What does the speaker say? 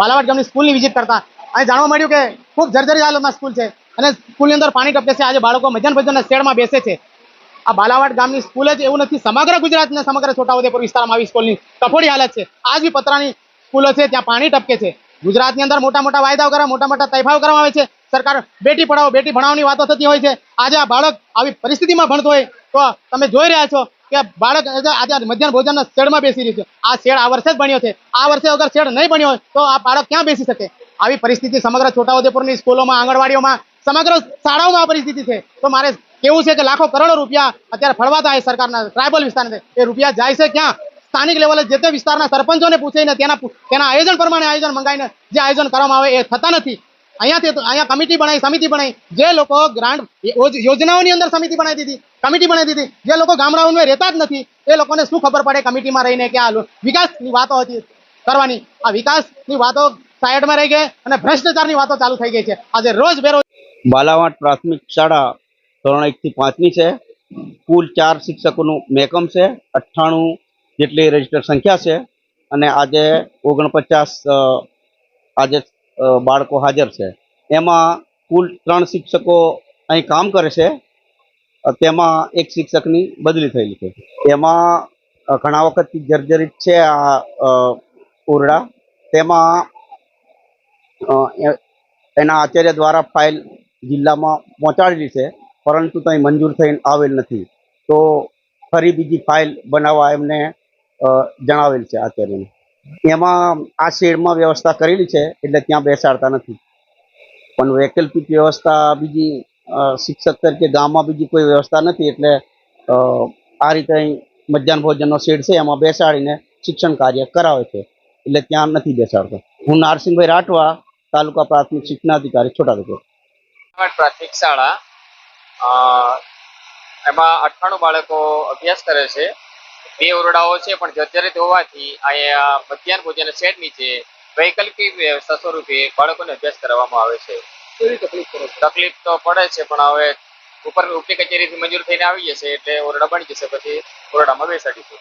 બાલાવાડ ગામની સ્કૂલની વિઝિટ કરતા અહીં જાણવા મળ્યું કે ખૂબ જર્જરી હાલતમાં સ્કૂલ છે અને સ્કૂલની અંદર પાણી ટપકે છે. આજે બાળકો મધ્યાહન ભોજનના શેડમાં બેસે છે. આ બાલાવાડ ગામની સ્કૂલ જ એવું નથી, સમગ્ર ગુજરાતના સમગ્ર છોટાઉદેપુર વિસ્તારમાં આવી સ્કૂલની કફોડી હાલત છે. આજ બી પતરાની સ્કૂલો છે, ત્યાં પાણી ટપકે છે. ગુજરાતની અંદર મોટા મોટા વાયદાઓ કરવા, મોટા મોટા તૈફાઓ કરવામાં આવે છે. સરકાર બેટી પઢાઓ બેટી ભણાવવાની વાતો થતી હોય છે. આજે આ બાળક આવી પરિસ્થિતિમાં ભણતો હોય તો તમે જોઈ રહ્યા છો કે બાળક આજે મધ્યાહન ભોજનના શેડમાં બેસી રહ્યું છે. આ શેડ આ વર્ષે જ બન્યો છે. આ વર્ષે અગર શેડ નહીં બન્યો હોય તો આ બાળક ક્યાં બેસી શકે? આવી પરિસ્થિતિ સમગ્ર છોટાઉદેપુરની સ્કૂલોમાં, આંગણવાડીઓમાં, સમગ્ર શાળાઓમાં આ પરિસ્થિતિ છે. તો મારે કેવું છે કે લાખો કરોડો રૂપિયા અત્યારે ફળવાતા હોય સરકારના ટ્રાયબલ વિસ્તારને, એ રૂપિયા જાય છે ક્યાં? સ્થાનિક લેવલે જે તે વિસ્તારના સરપંચોને પૂછીને તેના આયોજન પ્રમાણે આયોજન મંગાવીને જે આયોજન કરવામાં આવે એ થતા નથી. અહીંયા કમિટી બનાવી, સમિતિ બનાવી, જે લોકો ગ્રાન્ટ યોજનાઓની અંદર સમિતિ બનાવી દીધી, કમિટી બનાવી દીધી, જે લોકો ગામડાઓમાં રહેતા જ નથી એ લોકોને શું ખબર પડે કમિટીમાં રહીને કે આ વિકાસની વાતો હતી કરવાની? આ વિકાસની વાતો સાઈડમાં રહી ગઈ અને ભ્રષ્ટાચારની વાતો ચાલુ થઈ ગઈ છે. આજે રોજ બેરોજ બાલાવાડ પ્રાથમિક શાળા ધોરણ 1 થી 5ની છે. કુલ 4 શિક્ષકોનું મેકમ છે. 98 જેટલી રજીસ્ટર સંખ્યા છે અને આજે 49 આજે બાળકો હાજર છે. એમાં કુલ 3 શિક્ષકો અહીં કામ કરે છે. તેમાં એક શિક્ષકની બદલી થયેલી છે. એમાં ઘણા વખતથી જર્જરિત છે આ ઓરડા. તેમાં એના આચાર્ય દ્વારા ફાઇલ જિલ્લામાં પહોંચાડેલી છે, પરંતુ કંઈ મંજૂર થઈને આવેલ નથી. તો ફરી બીજી ફાઇલ બનાવવા એમને જણાવેલ છે આચાર્યને. એમાં આ શેડમાં વ્યવસ્થા કરેલી છે એટલે ત્યાં બેસાડતા નથી, પણ વૈકલ્પિક વ્યવસ્થા બીજી શિક્ષક તરીકે ગામમાં બીજી કોઈ વ્યવસ્થા નથી એટલે આ રીતે અહીં મધ્યાહન ભોજનનો શેડ છે એમાં બેસાડીને શિક્ષણ કાર્ય કરાવે છે, એટલે ત્યાં નથી બેસાડતો. હું નારસિંહભાઈ રાઠવા, તાલુકા પ્રાથમિક શિક્ષણાધિકારી, છોટાઉદેપુર. પ્રાથમિક શાળા એમાં 98 બાળકો અભ્યાસ કરે છે. 2 ઓરડાઓ છે પણ જર્જરિત હોવાથી અહીંયા મધ્યાહન ભોજન શેડ નીચે વૈકલ્પિક વ્યવસ્થા સ્વરૂપે બાળકોને અભ્યાસ કરવામાં આવે છે. તકલીફ તો પડે છે પણ હવે ઉપરની કચેરીથી મંજૂર થઈને આવી જશે એટલે ઓરડા બની જશે, પછી ઓરડામાં બેસાડીશું.